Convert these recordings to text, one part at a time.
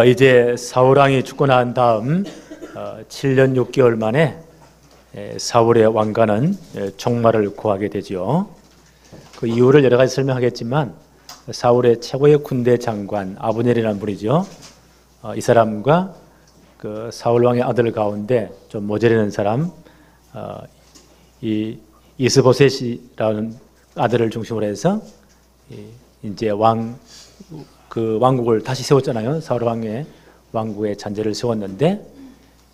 이제 사울왕이 죽고 난 다음 7년 6개월 만에 사울의 왕가는 종말을 구하게 되지요. 그 이유를 여러 가지 설명하겠지만 사울의 최고의 군대 장관 아브넬이라는 분이죠. 이 사람과 그 사울 왕의 아들 가운데 좀 모자라는 사람 이 이스보셋이라는 아들을 중심으로 해서 이제 왕국을 다시 세웠잖아요. 사울 왕의 왕국의 잔재를 세웠는데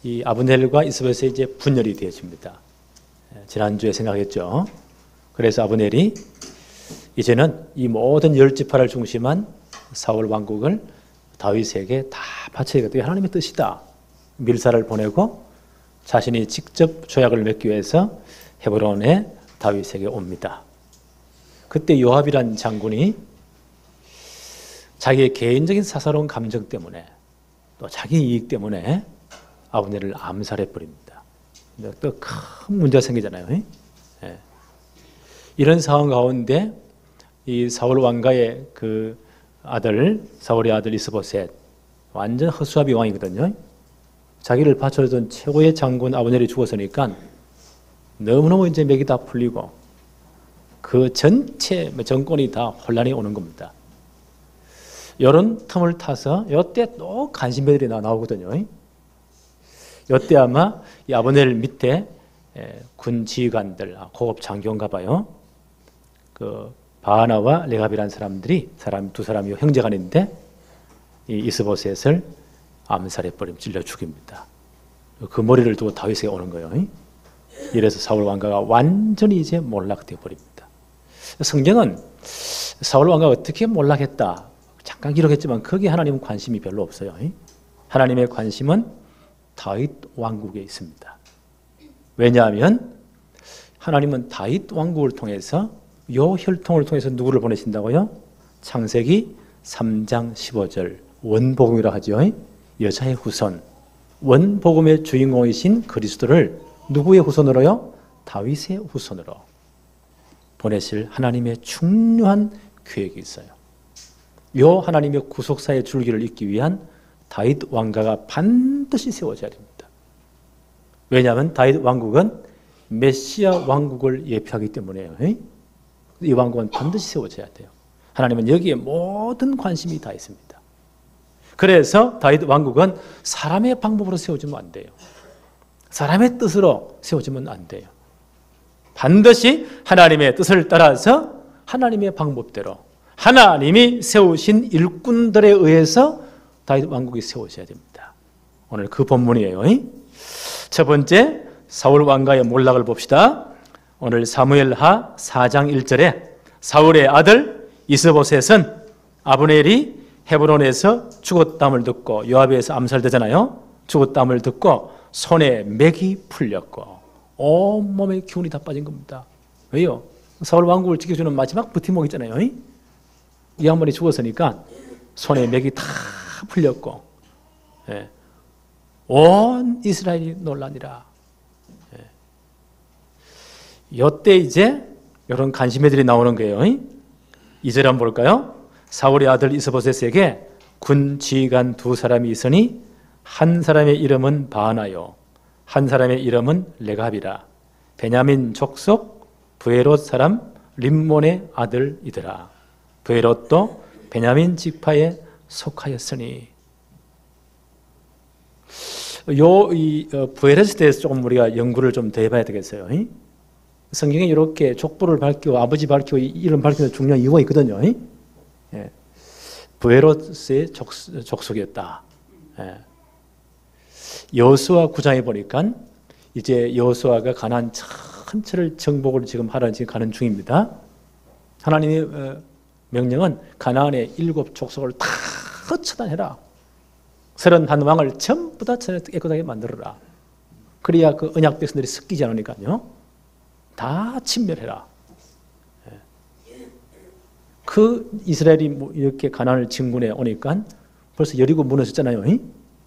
이 아브넬과 이스보셋이 이제 분열이 되어집니다. 지난주에 생각했죠. 그래서 아브넬이 이제는 이 모든 10지파를 중심한 사울 왕국을 다윗에게 다 바쳐야겠다. 하나님의 뜻이다. 밀사를 보내고 자신이 직접 조약을 맺기 위해서 헤브론에 다윗에게 옵니다. 그때 요압이란 장군이 자기의 개인적인 사사로운 감정 때문에 또 자기 이익 때문에 아브넬을 암살해 버립니다. 또 큰 문제가 생기잖아요. 이런 상황 가운데 이 사울 왕가의 그 아들, 사울의 아들 이스보셋, 완전 허수아비 왕이거든요. 자기를 바쳐주던 최고의 장군 아브넬이 죽었으니까 너무너무 이제 맥이 다 풀리고 그 전체 정권이 다 혼란이 오는 겁니다. 이런 틈을 타서 이때 또 간신배들이 나오거든요. 이때 아마 이 아브넬 밑에 군 지휘관들, 고급 장교인가 봐요. 그 바하나와 레갑이라는 사람들이 두 사람이 형제간인데 이 이스보셋을 암살해 버리면 찔러 죽입니다. 그 머리를 두고 다윗에게 오는 거예요. 이래서 사울 왕가가 완전히 이제 몰락되어 버립니다. 성경은 사울 왕가가 어떻게 몰락했다 잠깐 기록했지만 거기에 하나님은 관심이 별로 없어요. 하나님의 관심은 다윗 왕국에 있습니다. 왜냐하면 하나님은 다윗 왕국을 통해서 요 혈통을 통해서 누구를 보내신다고요? 창세기 3장 15절 원복음이라 하죠. 여자의 후손, 원복음의 주인공이신 그리스도를 누구의 후손으로요? 다윗의 후손으로 보내실 하나님의 중요한 계획이 있어요. 요 하나님의 구속사의 줄기를 잇기 위한 다윗 왕가가 반드시 세워져야 됩니다. 왜냐하면 다윗 왕국은 메시아 왕국을 예표하기 때문에요. 이 왕국은 반드시 세워져야 돼요. 하나님은 여기에 모든 관심이 다 있습니다. 그래서 다윗 왕국은 사람의 방법으로 세워지면 안 돼요. 사람의 뜻으로 세워지면 안 돼요. 반드시 하나님의 뜻을 따라서 하나님의 방법대로 하나님이 세우신 일꾼들에 의해서 다윗 왕국이 세워져야 됩니다. 오늘 그 본문이에요. 첫 번째 사울 왕가의 몰락을 봅시다. 오늘 사무엘하 4장 1절에 사울의 아들 이스보셋은 아브넬이 헤브론에서 죽었담을 듣고 요압에서 암살되잖아요. 죽었담을 듣고 손에 맥이 풀렸고 온몸에 기운이 다 빠진 겁니다. 왜요? 사울 왕국을 지켜주는 마지막 버팀목 있잖아요. 이 양반이 죽었으니까 손에 맥이 다 풀렸고 온 이스라엘이 놀라니라. 이때 이제 이런 간심애들이 나오는 거예요. 2절 한번 볼까요? 사울의 아들 이스보셋에게 군 지휘관 두 사람이 있으니 한 사람의 이름은 바하나요 한 사람의 이름은 레갑이라 베냐민 족속 브에롯 사람 림몬의 아들이더라. 브에롯도 베냐민 지파에 속하였으니 이 브에롯에 대해서 조금 우리가 연구를 좀 더 해봐야 되겠어요. 성경에 이렇게 족보를 밝히고 아버지 밝히고 이름 밝히는 중요한 이유가 있거든요. 브에롯의 족속이었다. 여호수아 9장에 보니까 이제 여호수아가 가나안 전체를 정복을 지금 하러 지금 가는 중입니다. 하나님의 명령은 가나안의 7족속을 다 처단해라. 31왕을 전부 다 깨끗하게 만들어라. 그래야 그 언약 백성들이 섞이지 않으니까요. 다 침멸해라. 그 이스라엘이 이렇게 가나안을 진군해 오니까 벌써 여리고 무너졌잖아요.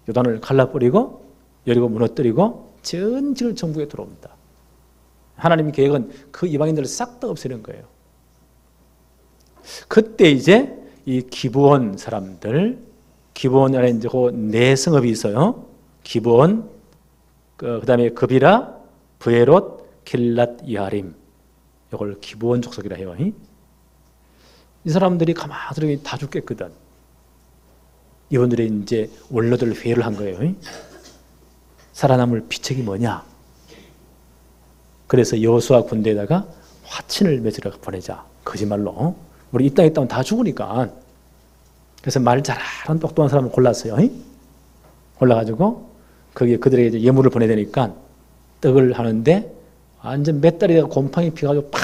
요단을 갈라버리고 여리고 무너뜨리고 전직을 정복에 들어옵니다. 하나님의 계획은 그 이방인들을 싹 다 없애는 거예요. 그때 이제 이 기브온 사람들 기브온 안에 이제 네 성읍이 있어요. 기브온, 그다음에 그비라, 브에롯, 길랏 야림. 이걸 기브온 족속이라 해요. 이 사람들이 가만히 다 죽겠거든. 이분들이 이제 원로들 회의를 한 거예요. 살아남을 비책이 뭐냐? 그래서 여호수아 군대에다가 화친을 맺으러 보내자. 거짓말로. 우리 이 땅에 있다면 다 죽으니까. 그래서 말 잘하는 똑똑한 사람을 골랐어요. 골라가지고 거기에 그들에게 이제 예물을 보내야 되니까 떡을 하는데 완전 몇 달이가 곰팡이 피가지고 팍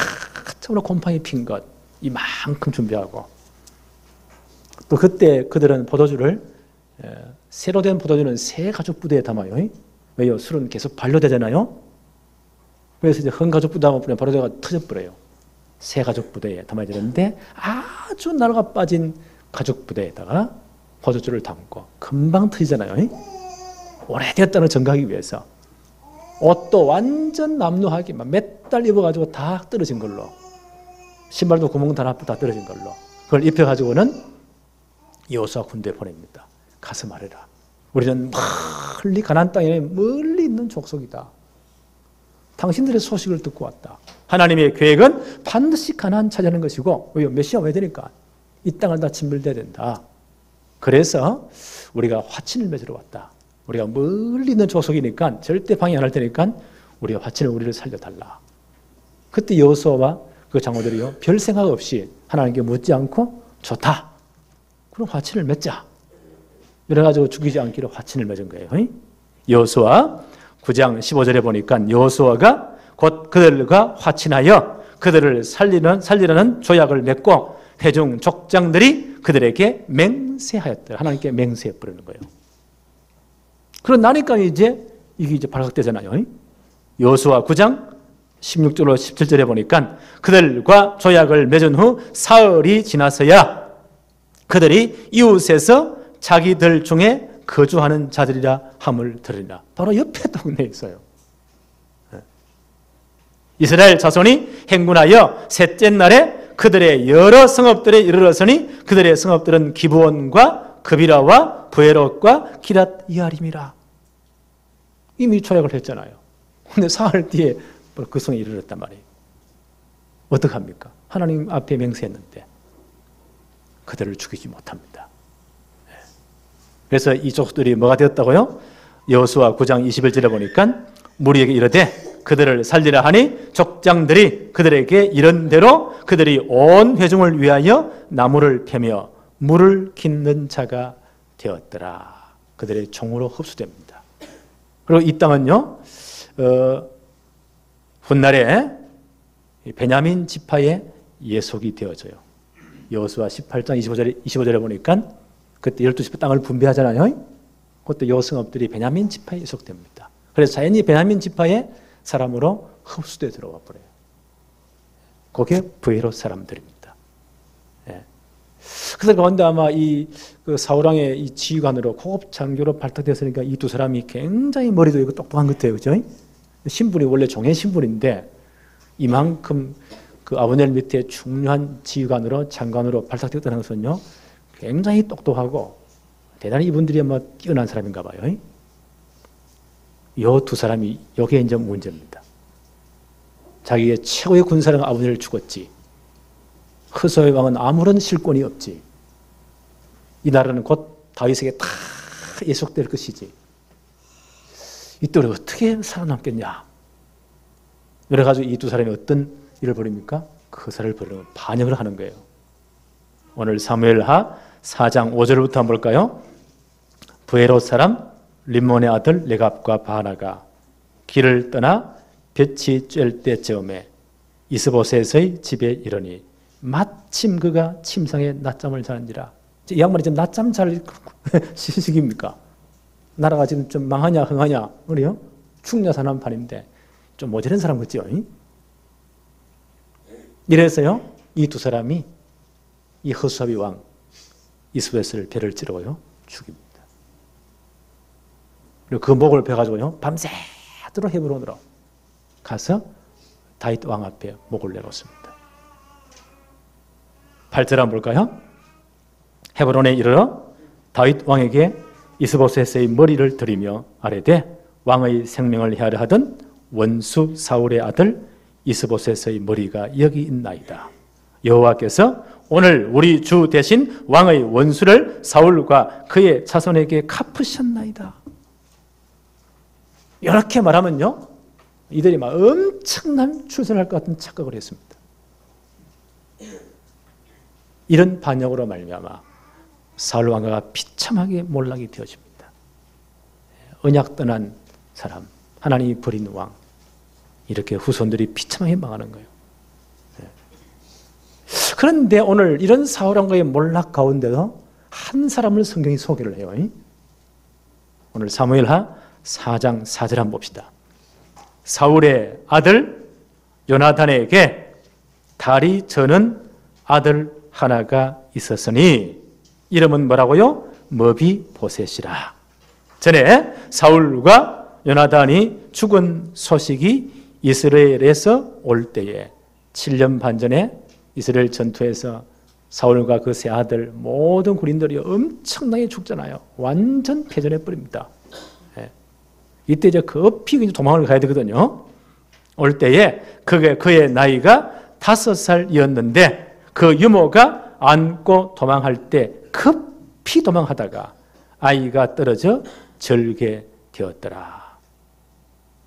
곰팡이 핀 것 이만큼 준비하고 또 그때 그들은 포도주를 새로 된 포도주는 새 가죽 부대에 담아요. 왜요? 술은 계속 반려되잖아요. 그래서 이제 헌가죽 부대하고 포도주가 터져버려요. 새 가죽 부대에 담아야 되는데 아주 나루가 빠진 가죽 부대에다가 포도주를 담고 금방 터지잖아요. 오래됐다는 증거하기 위해서 옷도 완전 남루하게 몇 달 입어가지고 다 떨어진 걸로 신발도 구멍 다 떨어진 걸로 그걸 입혀가지고는 여호수아 군대에 보냅니다. 가서 말해라. 우리는 멀리 가나안 땅에 멀리 있는 족속이다. 당신들의 소식을 듣고 왔다. 하나님의 계획은 반드시 가나안 차지하는 것이고 왜요? 메시아 와야 되니까 이 땅을 다 진멸돼야 된다. 그래서 우리가 화친을 맺으러 왔다. 우리가 멀리 있는 족속이니까 절대 방해 안 할 테니까 우리가 화친을 우리를 살려달라. 그때 여호수아와 그 장로들이요 별 생각 없이 하나님께 묻지 않고 좋다. 그럼 화친을 맺자. 이래가지고 죽이지 않기로 화친을 맺은 거예요. 여호수아 9장 15절에 보니까 여호수아가 곧 그들과 화친하여 그들을 살리라는 조약을 맺고 회중 족장들이 그들에게 맹세하였더라. 하나님께 맹세해 버리는 거예요. 그런 나니까 이게 이제 발각되잖아요. 여호수아 9장 16절로 17절에 보니까 그들과 조약을 맺은 후 사흘이 지나서야 그들이 이웃에서 자기들 중에 거주하는 자들이라 함을 들으리라. 바로 옆에 동네에 있어요. 이스라엘 자손이 행군하여 셋째 날에 그들의 여러 성읍들에 이르렀으니 그들의 성읍들은 기브온과 그비라와 브에롯과 기랏 이아림이라. 이미 조약을 했잖아요. 근데 사흘 뒤에 그 성에 이르렀단 말이에요. 어떡합니까? 하나님 앞에 맹세했는데 그들을 죽이지 못합니다. 그래서 이 족들이 뭐가 되었다고요? 여호수아 9장 21절에 보니까 무리에게 이르되 그들을 살리라 하니 족장들이 그들에게 이른 대로 그들이 온 회중을 위하여 나무를 패며 물을 깃는 자가 되었더라. 그들의 종으로 흡수됩니다. 그리고 이 땅은요 훗날에 베냐민 지파의 예속이 되어져요. 여호수아 18장 25절에 보니까 그때 12지파 땅을 분배하잖아요. 그때 요 성읍들이 베냐민 지파에 예속됩니다. 그래서 자연히 베냐민 지파의 사람으로 흡수돼 들어와 버려요. 그게 브에롯 사람들입니다. 예. 그래서 가운데 아마 그 사울왕의 이 지휘관으로 고급 장교로 발탁됐으니까 이 두 사람이 굉장히 머리도 있고 똑똑한 것 같아요. 그죠? 신분이 원래 종의 신분인데 이만큼 그 아브넬 밑에 중요한 지휘관으로 장관으로 발탁됐다는 것은요 굉장히 똑똑하고 대단히 이분들이 아마 뛰어난 사람인가 봐요. 이 두 사람이 여기에 이제 문제입니다. 자기의 최고의 군사령 아브넬을 죽었지. 흐소의 왕은 아무런 실권이 없지. 이 나라는 곧 다윗에게 다 예속될 것이지. 이때 우리가 어떻게 살아남겠냐. 그래가지고 이 두 사람이 어떤 일을 벌입니까? 그 사를 벌이는 반역을 하는 거예요. 오늘 사무엘하 4장 5절부터 한번 볼까요? 브에롯 사람 림몬의 아들 레갑과 바나가 길을 떠나 볕이 쬐을 때쯤에 이스보셋의 집에 이르니 마침 그가 침상에 낮잠을 자는지라. 이 양반이 지금 낮잠 잘 시식입니까? 나라가 지금 좀 망하냐 흥하냐 그래요? 충냐 사남판인데 좀 모자란 사람 같죠? 이래서요 이 두 사람이 이 허수아비 왕 이스보셋을 배를 찌르고요 죽입니다. 그리고 그 목을 베가지고요 밤새도록 헤브론으로 가서 다윗 왕 앞에 목을 내놓습니다. 8절 한번 볼까요? 헤브론에 이르러 다윗 왕에게 이스보셋의 머리를 들이며 아뢰되 왕의 생명을 헤아려 하던 원수 사울의 아들 이스보셋의 머리가 여기 있나이다. 여호와께서 오늘 우리 주 대신 왕의 원수를 사울과 그의 자손에게 갚으셨나이다. 이렇게 말하면요, 이들이 막 엄청난 출세할 것 같은 착각을 했습니다. 이런 반역으로 말미암아 사울 왕가가 비참하게 몰락이 되어집니다. 언약 떠난 사람, 하나님이 버린 왕, 이렇게 후손들이 비참하게 망하는 거예요. 그런데 오늘 이런 사울 왕가의 몰락 가운데서 한 사람을 성경이 소개를 해요. 오늘 사무엘하 4장 4절 한번 봅시다. 사울의 아들 요나단에게 다리 저는 아들 하나가 있었으니 이름은 뭐라고요? 머비보셋이라. 전에 사울과 요나단이 죽은 소식이 이스라엘에서 올 때에 7년 반 전에 이스라엘 전투에서 사울과 그 세 아들 모든 군인들이 엄청나게 죽잖아요. 완전 패전해 버립니다. 이때 이제 급히 도망을 가야 되거든요. 올 때에 그의 나이가 5살이었는데 그 유모가 안고 도망할 때 급히 도망하다가 아이가 떨어져 절개 되었더라.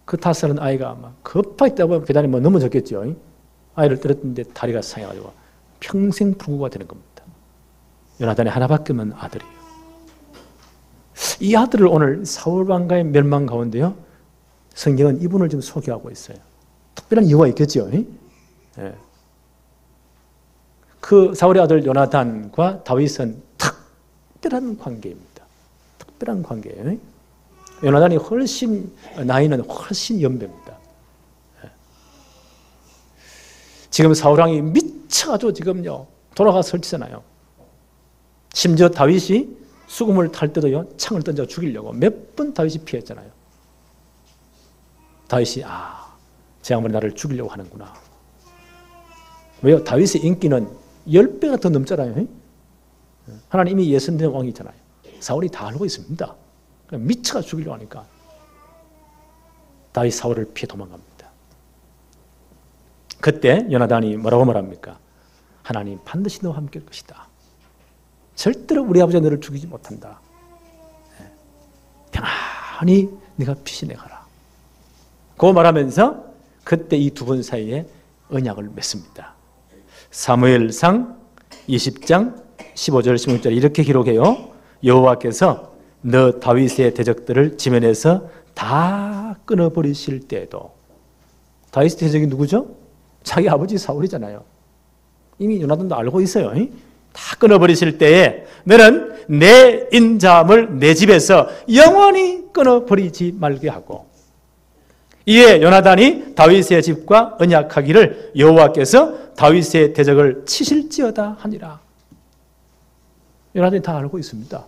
그 5살은 아이가 아마 급하게 떠보면 계단에 넘어졌겠죠. 아이를 떨었는데 다리가 상해가지고 평생 불구가 되는 겁니다. 요나단이 하나밖에 없는 아들이에요. 이 아들을 오늘 사울 왕가의 멸망 가운데요, 성경은 이분을 지금 소개하고 있어요. 특별한 이유가 있겠죠. 예. 그 사울의 아들 요나단과 다윗은 특별한 관계입니다. 특별한 관계예요. 요나단이 나이는 훨씬 연배입니다. 예. 지금 사울 왕이 미쳐가지고 지금요 돌아가 설치잖아요. 심지어 다윗이 수금을 탈 때도요 창을 던져 죽이려고 몇 번 다윗이 피했잖아요. 다윗이 제 양반이 나를 죽이려고 하는구나. 왜요? 다윗의 인기는 10배가 더 넘잖아요. 하나님 이미 예선된 왕이잖아요. 사울이 다 알고 있습니다. 미쳐가 죽이려고 하니까 다윗 사울을 피해 도망갑니다. 그때 요나단이 뭐라고 말합니까? 하나님 반드시 너와 함께 할 것이다. 절대로 우리 아버지가 너를 죽이지 못한다. 평안히 네가 피신해 가라. 그 말하면서 그때 이 두 분 사이에 언약을 맺습니다. 사무엘상 20장 15절 16절 이렇게 기록해요. 여호와께서 너 다윗의 대적들을 지면에서 다 끊어버리실 때에도, 다윗의 대적이 누구죠? 자기 아버지 사울이잖아요. 이미 요나단도 알고 있어요. 다 끊어버리실 때에 너는 내 인자함을 내 집에서 영원히 끊어버리지 말게 하고, 이에 요나단이 다윗의 집과 언약하기를 여호와께서 다윗의 대적을 치실지어다 하니라. 요나단이 다 알고 있습니다.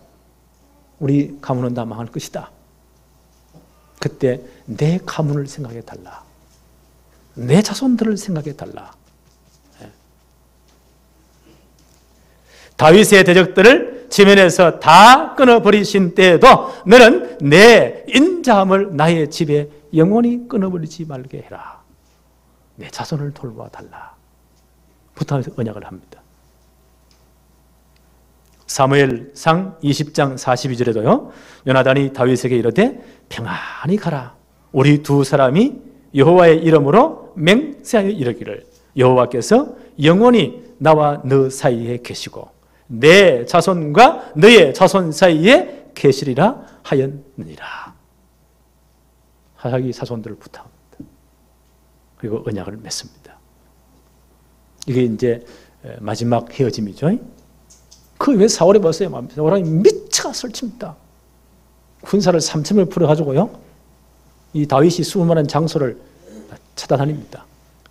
우리 가문은 다 망할 것이다. 그때 내 가문을 생각해 달라. 내 자손들을 생각해 달라. 다윗의 대적들을 지면에서 다 끊어버리신 때에도 너는 내 인자함을 나의 집에 영원히 끊어버리지 말게 해라. 내 자손을 돌보아 달라. 부탁해서 언약을 합니다. 사무엘상 20장 42절에도요. 요나단이 다윗에게 이르되 평안히 가라. 우리 두 사람이 여호와의 이름으로 맹세하여 이르기를 여호와께서 영원히 나와 너 사이에 계시고 내 자손과 너의 자손 사이에 계시리라 하였느니라. 자기 자손들을 부탁합니다. 그리고 언약을 맺습니다. 이게 이제 마지막 헤어짐이죠. 그 왜 사울이 봤어요? 사울이 미쳐 설칩니다. 군사를 3,000을 풀어가지고요, 이 다윗이 숨을 만한 장소를 찾아다닙니다.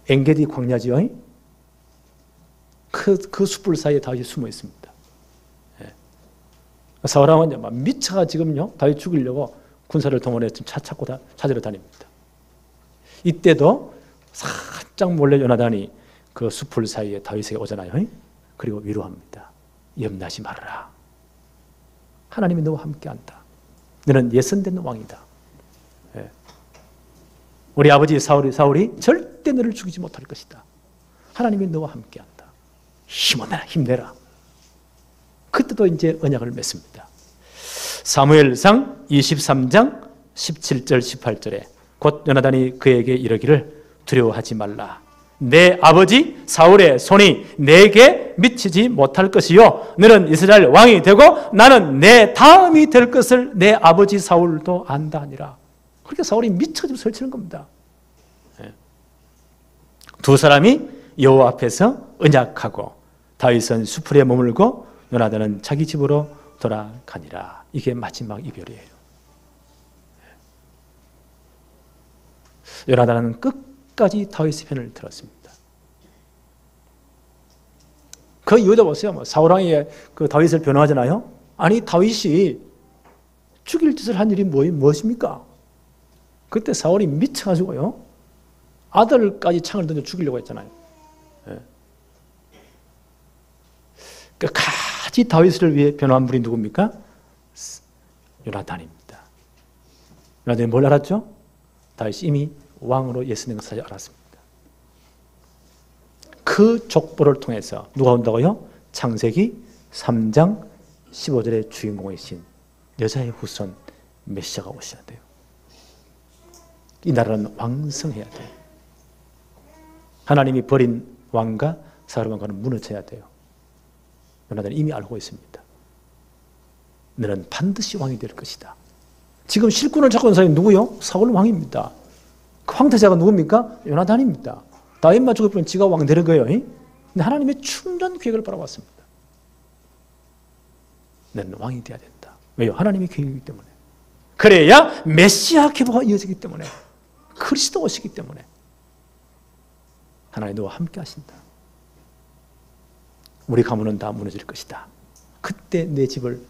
엔게디 광야지요. 그 숲을 사이에 다윗이 숨어 있습니다. 사울 왕은 막 미쳐가 지금요 다윗 죽이려고 군사를 동원해서 차 찾고 찾으러 다닙니다. 이때도 살짝 몰래 요나단이 그 숲을 사이에 다윗에게 오잖아요. 그리고 위로합니다. 염려하지 말아라. 하나님이 너와 함께한다. 너는 예선된 왕이다. 예. 우리 아버지 사울이 절대 너를 죽이지 못할 것이다. 하나님이 너와 함께한다. 힘내라. 그때도 이제 언약을 맺습니다. 사무엘상 23장 17절 18절에 곧 요나단이 그에게 이르기를 두려워하지 말라. 내 아버지 사울의 손이 내게 미치지 못할 것이요 너는 이스라엘 왕이 되고 나는 내 다음이 될 것을 내 아버지 사울도 안다 하니라. 그렇게 사울이 미쳐지고 설치는 겁니다. 두 사람이 여호와 앞에서 언약하고 다윗은 수풀에 머물고 요나단은 자기 집으로 돌아가니라. 이게 마지막 이별이에요. 요나단은 끝까지 다윗의 편을 들었습니다. 그 이유도 보세요. 사울왕이 그 다윗을 변호하잖아요. 아니 다윗이 죽일 짓을 한 일이 무엇입니까? 그때 사울이 미쳐가지고요. 아들까지 창을 던져 죽이려고 했잖아요. 끝까지 다윗을 위해 변호한 분이 누굽니까? 요나단입니다. 요나단이 뭘 알았죠? 다윗이 이미 왕으로 예선된 것을 알았습니다. 그 족보를 통해서 누가 온다고요? 창세기 3장 15절의 주인공이신 여자의 후손 메시아가 오셔야 돼요. 이 나라는 왕성해야 돼요. 하나님이 버린 왕과 사울 왕과는 무너져야 돼요. 요나단은 이미 알고 있습니다. 너는 반드시 왕이 될 것이다. 지금 실권을 잡고 있는 사람이 누구요? 사울 왕입니다. 그 황태자가 누굽니까? 요나단입니다. 다윗만 죽어버리면 지가 왕 되는 거예요. 근데 하나님의 충전 계획을 바라봤습니다. 너는 왕이 되어야 된다. 왜요? 하나님의 계획이기 때문에. 그래야 메시아 계보가 이어지기 때문에. 그리스도 오시기 때문에. 하나님 너와 함께 하신다. 우리 가문은 다 무너질 것이다. 그때 내 집을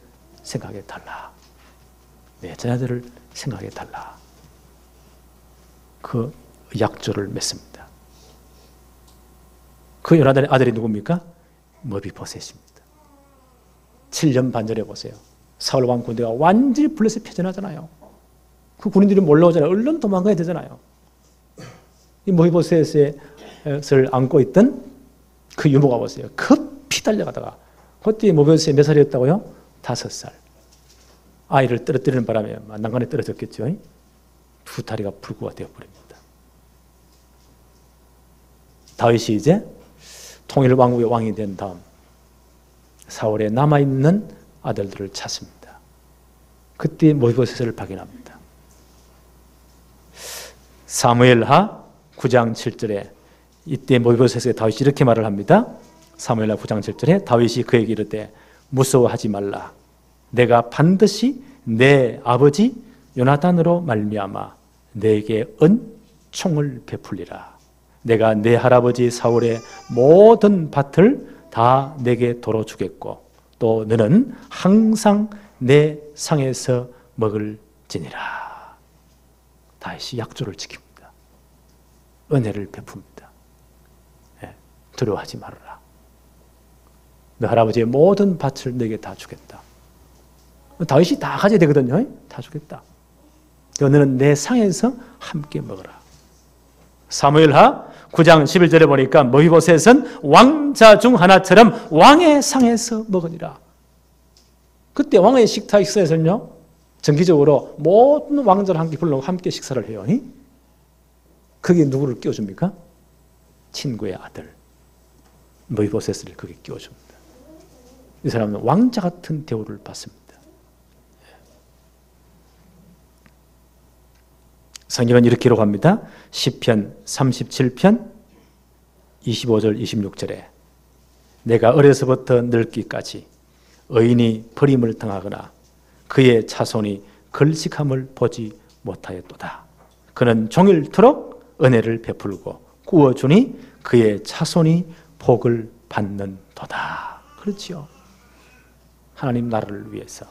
생각해 달라. 내 자녀들을 생각해 달라. 그 약조를 맺습니다. 그 요나단의 아들이 누굽니까? 머비보셋입니다. 7년 반 전에 보세요. 사울 왕 군대가 완전히 블레셋 패전하잖아요. 그 군인들이 몰려오잖아요. 얼른 도망가야 되잖아요. 이 머비보셋을 안고 있던 그 유모가 보세요. 급히 달려가다가 그때 머비보셋이 몇 살이었다고요? 5살. 아이를 떨어뜨리는 바람에 난간에 떨어졌겠죠. 두 다리가 불구가 되어버립니다. 다윗이 이제 통일왕국의 왕이 된 다음 사울에 남아있는 아들들을 찾습니다. 그때 머비보셋을 발견합니다. 사무엘하 9장 7절에 이때 머비보셋에게 다윗이 이렇게 말을 합니다. 사무엘하 9장 7절에 다윗이 그에게 이르되 무서워하지 말라. 내가 반드시 내 아버지 요나단으로 말미암아 내게 은총을 베풀리라. 내가 내 할아버지 사울의 모든 밭을 다 내게 도로 주겠고 또 너는 항상 내 상에서 먹을지니라. 다윗이 약조를 지킵니다. 은혜를 베풉니다. 두려워하지 말아라. 너 할아버지의 모든 밭을 내게 다 주겠다. 다윗이 다 가져야 되거든요. 다 주겠다. 너는 내 상에서 함께 먹어라. 사무엘하 9장 11절에 보니까 머비보셋은 왕자 중 하나처럼 왕의 상에서 먹으니라. 그때 왕의 식사에서는요, 정기적으로 모든 왕자를 함께 불러고 함께 식사를 해요. 거기에 누구를 끼워줍니까? 친구의 아들 머비보셋을 거기에 끼워줍니다. 이 사람은 왕자 같은 대우를 받습니다. 성경은 이렇게 기록합니다. 시편 37편 25절 26절에 내가 어려서부터 늙기까지 의인이 버림을 당하거나 그의 자손이 걸식함을 보지 못하였도다. 그는 종일토록 은혜를 베풀고 구워주니 그의 자손이 복을 받는도다. 그렇지요. 하나님 나라를 위해서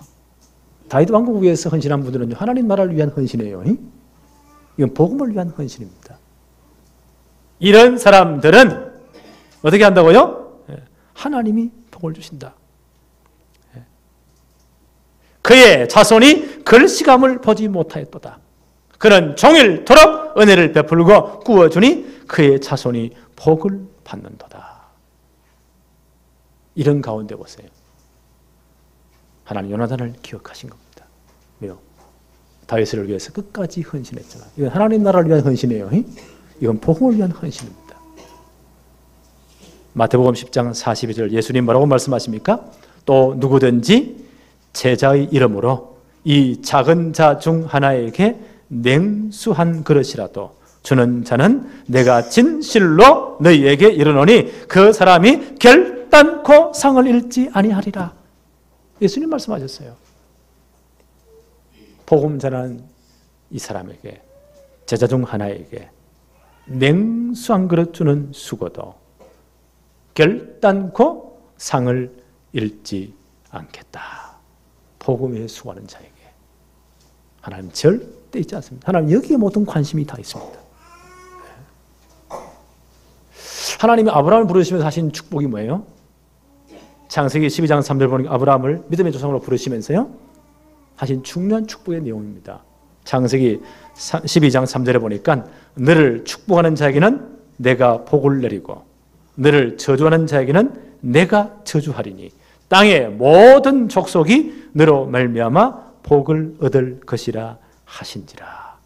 다윗 왕국 위해서 헌신한 분들은 하나님 나라를 위한 헌신이에요. 이건 복음을 위한 헌신입니다. 이런 사람들은 어떻게 한다고요? 하나님이 복을 주신다. 그의 자손이 글씨감을 보지 못하였도다. 그는 종일토록 은혜를 베풀고 구워주니 그의 자손이 복을 받는도다. 이런 가운데 보세요. 하나님 요나단을 기억하신 겁니다. 왜요? 다윗을 위해서 끝까지 헌신했잖아. 이건 하나님 나라를 위한 헌신이에요. 이건 복음을 위한 헌신입니다. 마태복음 10장 42절 예수님 뭐라고 말씀하십니까? 또 누구든지 제자의 이름으로 이 작은 자 중 하나에게 냉수한 그릇이라도 주는 자는 내가 진실로 너희에게 이르노니 그 사람이 결단코 상을 잃지 아니하리라. 예수님 말씀하셨어요. 복음 전하는 이 사람에게, 제자 중 하나에게 냉수한 그릇 주는 수고도 결단코 상을 잃지 않겠다. 복음에 수고하는 자에게 하나님 절대 있지 않습니다. 하나님 여기에 모든 관심이 다 있습니다. 하나님이 아브라함을 부르시면서 하신 축복이 뭐예요? 창세기 12장 3절 보니까 아브라함을 믿음의 조상으로 부르시면서요 하신 중요한 축복의 내용입니다. 창세기 12장 3절에 보니까 너를 축복하는 자에게는 내가 복을 내리고 너를 저주하는 자에게는 내가 저주하리니 땅의 모든 족속이 너로 말미암아 복을 얻을 것이라 하신지라.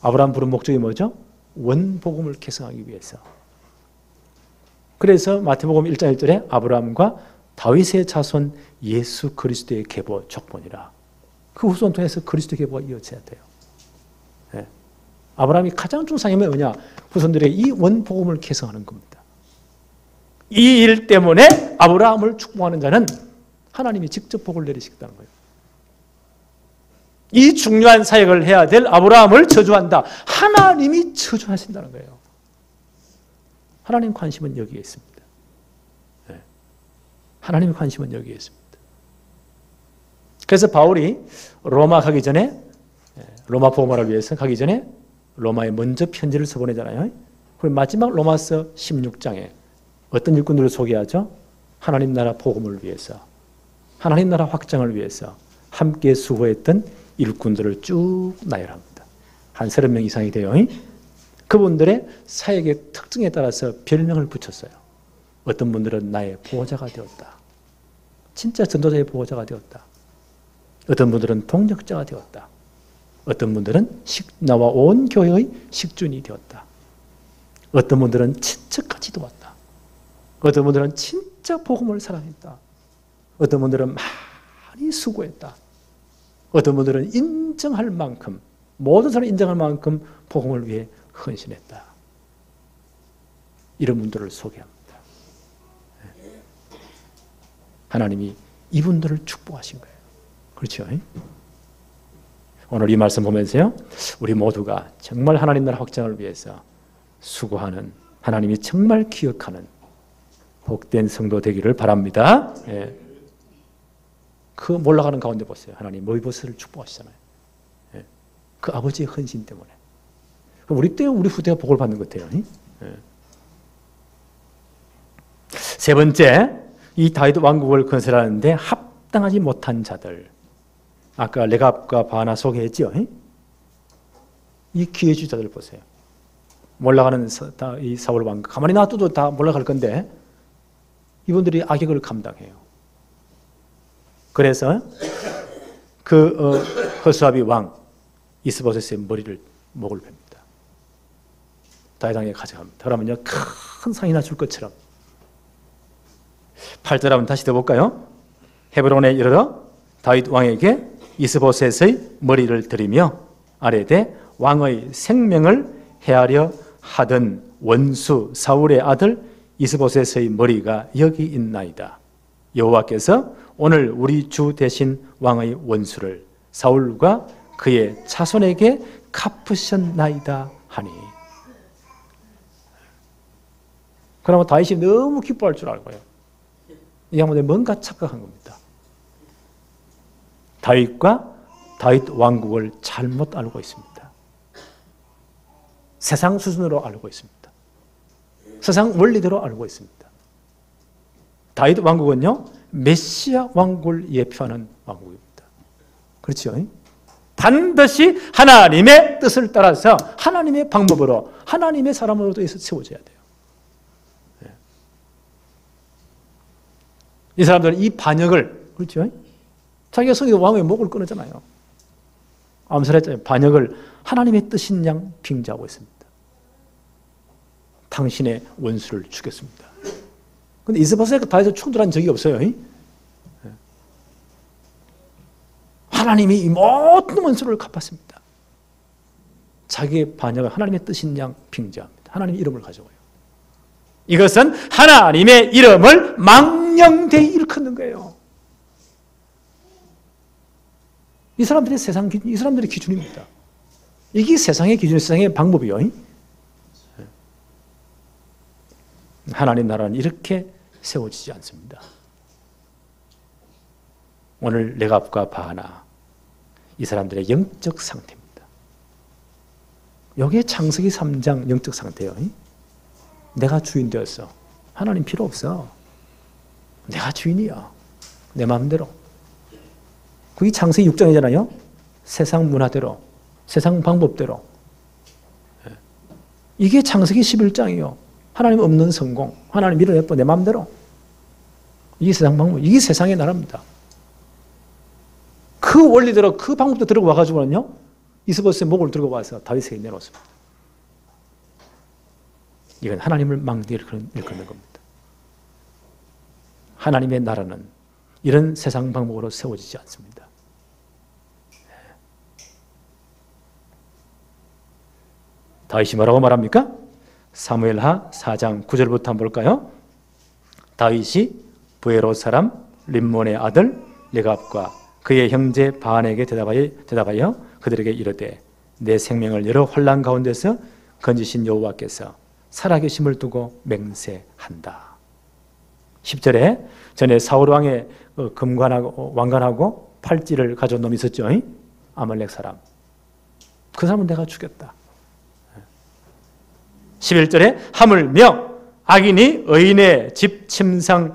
아브라함 부른 목적이 뭐죠? 원복음을 계승하기 위해서. 그래서 마태복음 1장 1절에 아브라함과 다윗의 자손 예수 그리스도의 계보 족본이라. 그 후손 통해서 그리스도 계보가 이어져야 돼요. 네. 아브라함이 가장 중상이면 뭐냐? 후손들의 이 원복음을 계승하는 겁니다. 이 일 때문에 아브라함을 축복하는 자는 하나님이 직접 복을 내리시겠다는 거예요. 이 중요한 사역을 해야 될 아브라함을 저주한다. 하나님이 저주하신다는 거예요. 하나님 관심은 여기에 있습니다. 네. 하나님의 관심은 여기에 있습니다. 그래서 바울이 로마 가기 전에, 로마 복음화를 위해서 가기 전에 로마에 먼저 편지를 써보내잖아요. 그리고 마지막 로마서 16장에 어떤 일꾼들을 소개하죠? 하나님 나라 복음을 위해서, 하나님 나라 확장을 위해서 함께 수고했던 일꾼들을 쭉 나열합니다. 한 30명 이상이 돼요. 그분들의 사역의 특징에 따라서 별명을 붙였어요. 어떤 분들은 나의 보호자가 되었다. 진짜 전도자의 보호자가 되었다. 어떤 분들은 동력자가 되었다. 어떤 분들은 나와 온 교회의 식준이 되었다. 어떤 분들은 친척까지 도왔다. 어떤 분들은 진짜 복음을 사랑했다. 어떤 분들은 많이 수고했다. 어떤 분들은 인정할 만큼, 모든 사람이 인정할 만큼 복음을 위해 헌신했다. 이런 분들을 소개합니다. 하나님이 이분들을 축복하신 거예요. 그렇죠? 오늘 이 말씀 보면서요, 우리 모두가 정말 하나님 나라 확장을 위해서 수고하는, 하나님이 정말 기억하는 복된 성도 되기를 바랍니다. 예. 그 몰라가는 가운데 보세요. 하나님 모이버스를 축복하시잖아요. 예. 그 아버지의 헌신 때문에. 우리 때 우리 후대가 복을 받는 것 같아요. 예. 세 번째, 이 다윗 왕국을 건설하는데 합당하지 못한 자들. 아까 레갑과 바나 소개했죠. 이 기회주의자들 보세요. 몰락하는 이 사울 왕, 가만히 놔둬도 다 몰락할 건데 이분들이 악역을 감당해요. 그래서 그 허수아비 왕 이스보셋의 머리를 목을 베니다. 다윗왕에게 가져갑니다. 그러면요 큰 상이나 줄 것처럼. 8절 한번 다시 들어볼까요? 헤브론에 이르러 다윗 왕에게 이스보셋의 머리를 들이며 아뢰되 왕의 생명을 해하려 하던 원수 사울의 아들 이스보셋의 머리가 여기 있나이다. 여호와께서 오늘 우리 주 대신 왕의 원수를 사울과 그의 자손에게 갚으셨나이다 하니. 그러면 다윗이 너무 기뻐할 줄 알고요. 이 양반이 뭔가 착각한 겁니다. 다윗과 다윗 왕국을 잘못 알고 있습니다. 세상 수준으로 알고 있습니다. 세상 원리대로 알고 있습니다. 다윗 왕국은요 메시아 왕국을 예표하는 왕국입니다. 그렇죠? 반드시 하나님의 뜻을 따라서 하나님의 방법으로 하나님의 사람으로 세워져야 돼요. 이 사람들은 이 반역을, 그렇죠? 자기가 성에서 왕의 목을 끊었잖아요. 암살했잖아요. 반역을 하나님의 뜻인 양 빙자하고 있습니다. 당신의 원수를 죽였습니다. 그런데 이스보셋과 다윗을 충돌한 적이 없어요. 하나님이 이 모든 원수를 갚았습니다. 자기의 반역을 하나님의 뜻인 양 빙자합니다. 하나님의 이름을 가져와요. 이것은 하나님의 이름을 망령되이 일컫는 거예요. 이 사람들의 세상 기준, 이 사람들의 기준입니다. 이게 세상의 기준, 세상의 방법이요. 하나님 나라는 이렇게 세워지지 않습니다. 오늘 레갑과 바하나, 이 사람들의 영적 상태입니다. 여기에 창세기 3장 영적 상태예요. 내가 주인 되었어. 하나님 필요 없어. 내가 주인이야. 내 마음대로. 그게 창세기 6장이잖아요. 세상 문화대로, 세상 방법대로. 이게 창세기 11장이에요. 하나님 없는 성공, 하나님 밀어내고 내 마음대로. 이게 세상 방법, 이게 세상의 나라입니다. 그 원리대로 그 방법도 들고 와가지고는요, 이스보셋의 목을 들고 와서 다윗에게 내놓습니다. 이건 하나님을 망대에 일컫는 겁니다. 하나님의 나라는 이런 세상 방법으로 세워지지 않습니다. 다윗이 뭐라고 말합니까? 사무엘하 4장 9절부터 한번 볼까요? 다윗이 부에롯 사람 림몬의 아들 레갑과 그의 형제 바한에게 대답하여 그들에게 이르되 내 생명을 여러 환난 가운데서 건지신 여호와께서 살아계심을 두고 맹세한다. 10절에 전에 사울 왕의 왕관하고 팔찌를 가져온 놈이 있었죠. 아말렉 사람. 그 사람은 내가 죽였다. 11절에 하물며 악인이 의인의 집 침상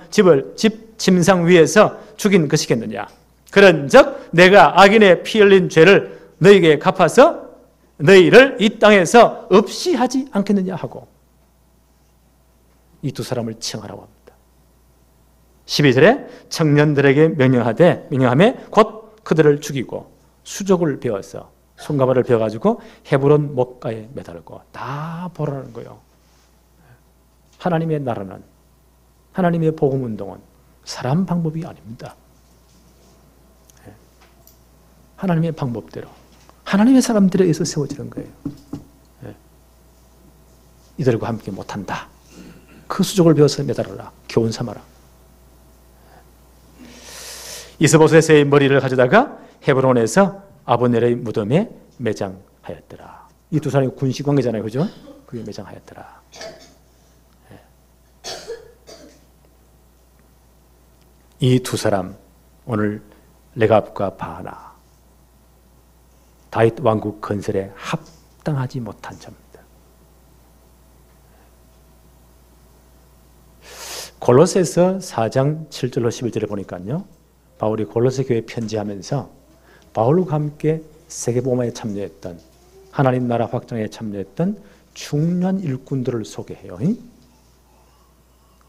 위에서 죽인 것이겠느냐. 그런즉 내가 악인의 피 흘린 죄를 너희에게 갚아서 너희를 이 땅에서 없이 하지 않겠느냐 하고 이 두 사람을 칭하라고 합니다. 12절에 청년들에게 명령하매 곧 그들을 죽이고 수족을 베어서 손가발을 베어가지고 헤브론 못가에 매달고 다 보라는 거예요. 하나님의 나라는, 하나님의 복음운동은 사람 방법이 아닙니다. 하나님의 방법대로 하나님의 사람들에 의해서 세워지는 거예요. 이들과 함께 못한다. 그 수족을 베어서 매달아라. 교훈 삼아라. 이스보셋의 머리를 가져다가 헤브론에서 아브넬의 무덤에 매장하였더라. 이 두 사람이 군시 관계잖아요. 그죠? 그게 매장하였더라. 이 두 사람, 오늘 레갑과 바하나, 다윗 왕국 건설에 합당하지 못한 자입니다. 골로새서 4장 7절로 11절에 보니까요, 바울이 골로새 교회에 편지하면서 바울과 함께 세계복음화에 참여했던, 하나님 나라 확장에 참여했던 중요한 일꾼들을 소개해요.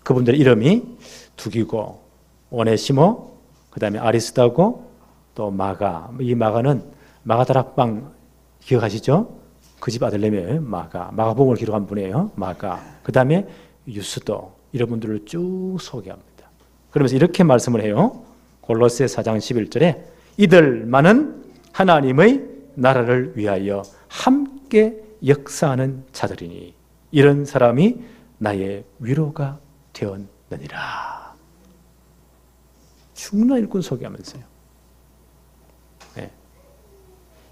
그분들의 이름이 두기고, 오네시모, 그 다음에 아리스다고, 또 마가. 이 마가는 마가다락방 기억하시죠? 그 집 아들내미예요. 마가복음을 기록한 분이에요. 마가. 그 다음에 유스도, 이런 분들을 쭉 소개합니다. 그러면서 이렇게 말씀을 해요. 골로새 4장 11절에 이들만은 하나님의 나라를 위하여 함께 역사하는 자들이니 이런 사람이 나의 위로가 되었느니라. 중요한 일꾼 소개하면서요. 네.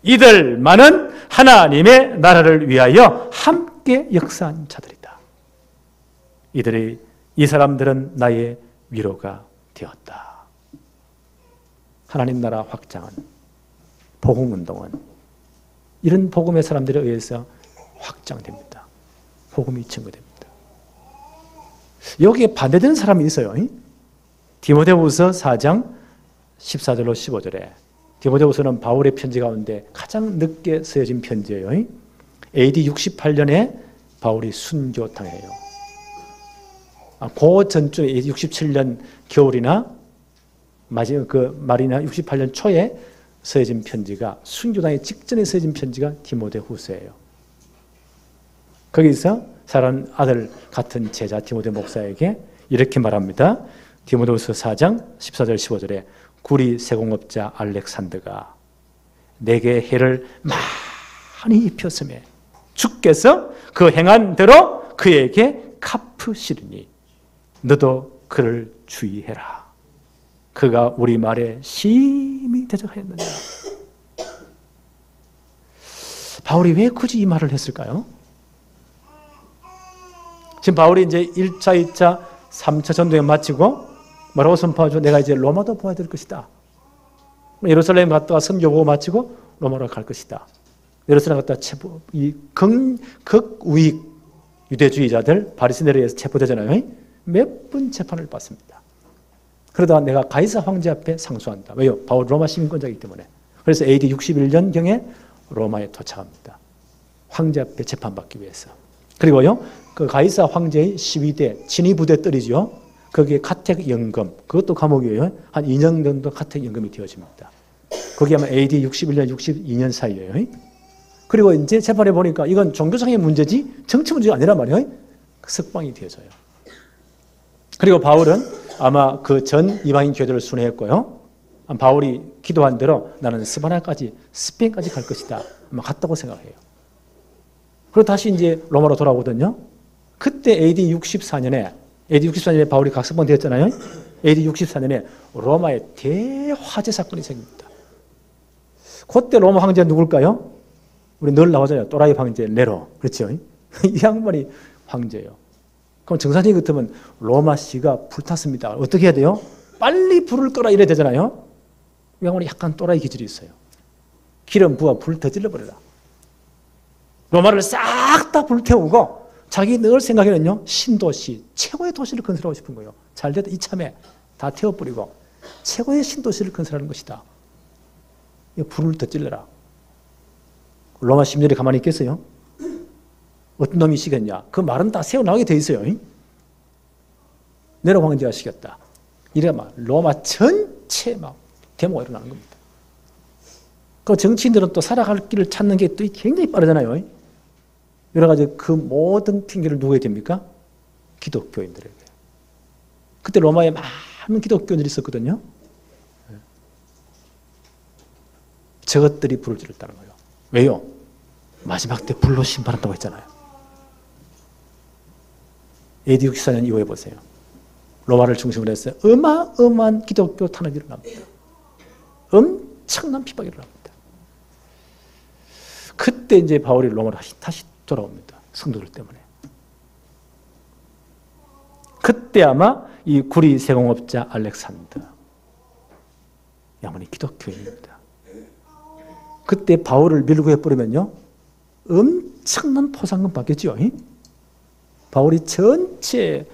이들만은 하나님의 나라를 위하여 함께 역사한 자들이다. 이 사람들은 나의 위로가 되었다. 하나님 나라 확장은, 복음운동은 이런 복음의 사람들에 의해서 확장됩니다. 복음이 증거됩니다. 여기에 반대되는 사람이 있어요. 디모데후서 4장 14절로 15절에 디모데후서는 바울의 편지 가운데 가장 늦게 쓰여진 편지예요. AD 68년에 바울이 순교당해요. 그 전쯤 AD 67년 겨울이나 말이나 68년 초에 쓰여진 편지가 순교당의 직전에 쓰여진 편지가 디모데후서예요. 거기서 사랑하는 아들 같은 제자 디모데 목사에게 이렇게 말합니다. 디모데후서 4장 14절 15절에 구리 세공업자 알렉산더가 내게 해를 많이 입혔음에 주께서 그 행한 대로 그에게 갚으시리니 너도 그를 주의해라. 그가 우리 말에 심히 대적하였느니라. 바울이 왜 굳이 이 말을 했을까요? 지금 바울이 이제 1차, 2차, 3차 전도에 마치고 뭐라고 선포하죠? 내가 이제 로마도 보아야 될 것이다. 예루살렘 갔다가 선교보고 마치고 로마로 갈 것이다. 예루살렘 갔다가 극우익 유대주의자들 바리새인들에서 체포되잖아요. 몇 번 재판을 받습니다. 그러다가 내가 가이사 황제 앞에 상소한다. 왜요? 바울 로마 시민권자이기 때문에. 그래서 AD 61년경에 로마에 도착합니다. 황제 앞에 재판받기 위해서. 그리고요, 그 가이사 황제의 시위대, 친위부대 떨이죠. 거기에 가택연금, 그것도 감옥이에요. 한 2년 정도 가택연금이 되어집니다. 거기 아마 AD 61년, 62년 사이에요. 그리고 이제 재판해 보니까 이건 종교상의 문제지 정치 문제가 아니란 말이에요. 석방이 되어져요. 그리고 바울은 아마 그 전 이방인 교회들을 순회했고요. 바울이 기도한 대로 나는 스바나까지, 스페인까지 갈 것이다. 아마 갔다고 생각해요. 그리고 다시 이제 로마로 돌아오거든요. 그때 AD 64년에 바울이 각성방 되었잖아요. AD 64년에 로마에 대화재 사건이 생깁니다. 그때 로마 황제가 누굴까요? 우리 늘 나오잖아요. 또라이 황제 네로. 그렇죠? 이 양반이 황제예요. 그럼 정상적인 것 같으면 로마시가 불탔습니다. 어떻게 해야 돼요? 빨리 불을 끄라 이래야 되잖아요. 이 양반이 약간 또라이 기질이 있어요. 기름 부어 불 더 질러버려라. 로마를 싹 다 불태우고 자기 늘 생각에는요, 신도시, 최고의 도시를 건설하고 싶은 거예요. 잘 됐다, 이참에 다 태워버리고 최고의 신도시를 건설하는 것이다. 불을 더 찔러라. 로마 시민들이 가만히 있겠어요? 어떤 놈이 시켰냐? 그 말은 다 새어나오게 돼 있어요. 네로 황제가 시켰다. 이래 막 로마 전체 막 데모가 일어나는 겁니다. 그 정치인들은 또 살아갈 길을 찾는 게 또 굉장히 빠르잖아요. 여러 가지 그 모든 핑계를 누구에게 됩니까? 기독교인들에게. 그때 로마에 많은 기독교인들이 있었거든요. 저것들이 불을 질렀다는 거예요. 왜요? 마지막 때 불로 심판한다고 했잖아요. AD 64년 이후에 보세요. 로마를 중심으로 해서 어마어마한 기독교 탄압이 일어납니다. 엄청난 핍박이 일어납니다. 그때 이제 바울이 로마로 다시 돌아옵니다. 성도들 때문에. 그때 아마 이 구리 세공업자 알렉산더 양반이 기독교인입니다. 그때 바울을 밀고 해버리면요, 엄청난 포상금 받겠죠. 바울이 전체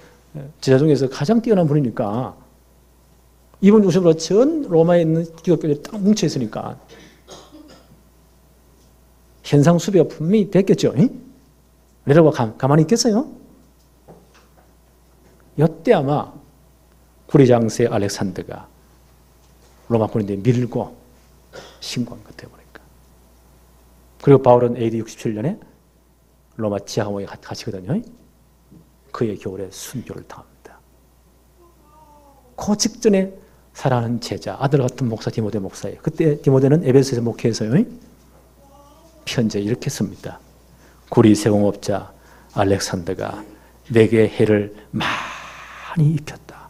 제자 중에서 가장 뛰어난 분이니까 이분 중심으로 전 로마에 있는 기독교인들이 딱 뭉쳐 있으니까 현상 수배가 분명히 됐겠죠. 내려가 가만히 있겠어요? 이때 아마 구리장세 알렉산더가 로마 군인들이 밀고 신고한 것 같아요. 보니까. 그리고 바울은 AD 67년에 로마 지하 감옥에 갇히거든요. 그의 겨울에 순교를 당합니다. 그 직전에 사랑하는 제자, 아들 같은 목사 디모데 목사예요. 그때 디모데는 에베소에서 목회해서요. 편지에 이렇게 씁니다. 구리 세공업자 알렉산더가 내게 해를 많이 입혔다.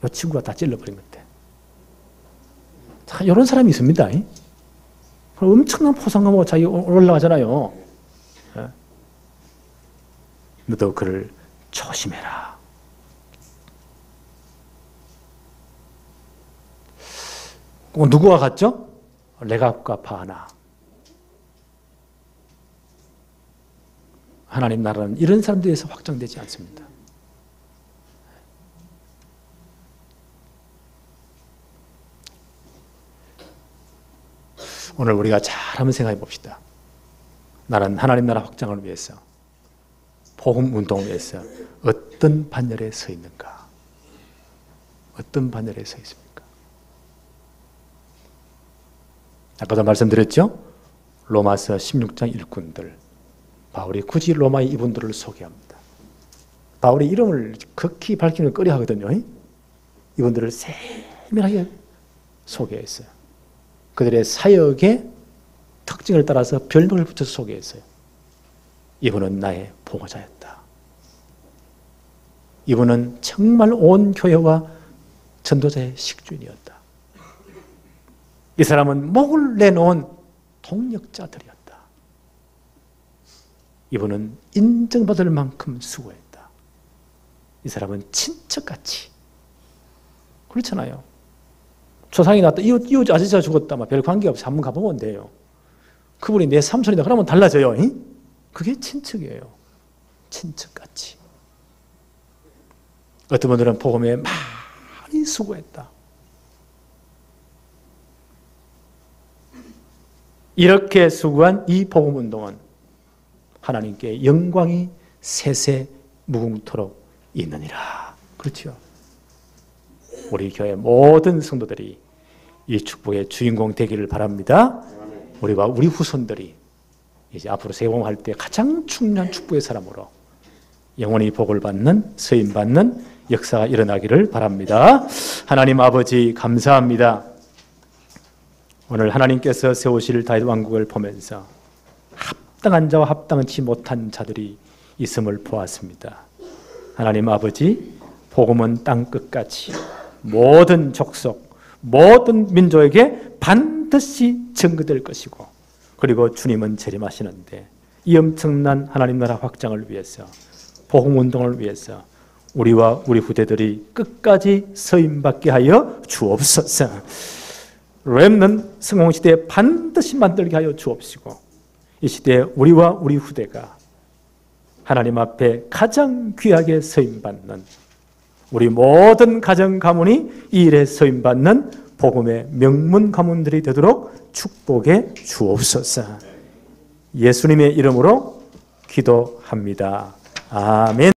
이 친구가 다 찔러버린 건데. 자, 이런 사람이 있습니다. 엄청난 포상금으로 자기 올라가잖아요. 너도 그를 조심해라. 누구와 같죠? 레갑과 바나. 하나님 나라는 이런 사람들에서 확장되지 않습니다. 오늘 우리가 잘 한번 생각해 봅시다. 나는 하나님 나라 확장을 위해서, 복음 운동을 위해서 어떤 반열에 서 있는가? 어떤 반열에 서 있습니까? 아까도 말씀드렸죠? 로마서 16장 일꾼들. 바울이 굳이 로마의 이분들을 소개합니다. 바울이 이름을 극히 밝히는 꺼려 하거든요. 이분들을 세밀하게 소개했어요. 그들의 사역의 특징을 따라서 별명을 붙여서 소개했어요. 이분은 나의 보호자였다. 이분은 정말 온 교회와 전도자의 식주인이었다. 이 사람은 목을 내놓은 동력자들이었다. 이분은 인정받을 만큼 수고했다. 이 사람은 친척같이. 그렇잖아요. 조상이 났다. 이웃 아저씨가 죽었다. 별 관계없이 한번 가보면 돼요. 그분이 내 삼촌이다. 그러면 달라져요. 그게 친척이에요. 친척같이. 어떤 분들은 복음에 많이 수고했다. 이렇게 수고한 이 복음운동은 하나님께 영광이 세세 무궁토록 있느니라. 그렇죠? 우리 교회 모든 성도들이 이 축복의 주인공 되기를 바랍니다. 우리와 우리 후손들이 이제 앞으로 세공할 때 가장 중요한 축복의 사람으로 영원히 복을 받는, 쓰임 받는 역사가 일어나기를 바랍니다. 하나님 아버지 감사합니다. 오늘 하나님께서 세우실 다윗 왕국을 보면서 합당한 자와 합당치 못한 자들이 있음을 보았습니다. 하나님 아버지, 복음은 땅 끝까지 모든 족속, 모든 민족에게 반드시 증거될 것이고, 그리고 주님은 재림하시는데 이 엄청난 하나님 나라 확장을 위해서, 복음 운동을 위해서 우리와 우리 후대들이 끝까지 서임받게 하여 주옵소서. 렘넌트 성공시대에 반드시 만들게 하여 주옵시고, 이 시대에 우리와 우리 후대가 하나님 앞에 가장 귀하게 서임받는, 우리 모든 가정 가문이 이 일에 서임받는 복음의 명문 가문들이 되도록 축복해 주옵소서. 예수님의 이름으로 기도합니다. 아멘.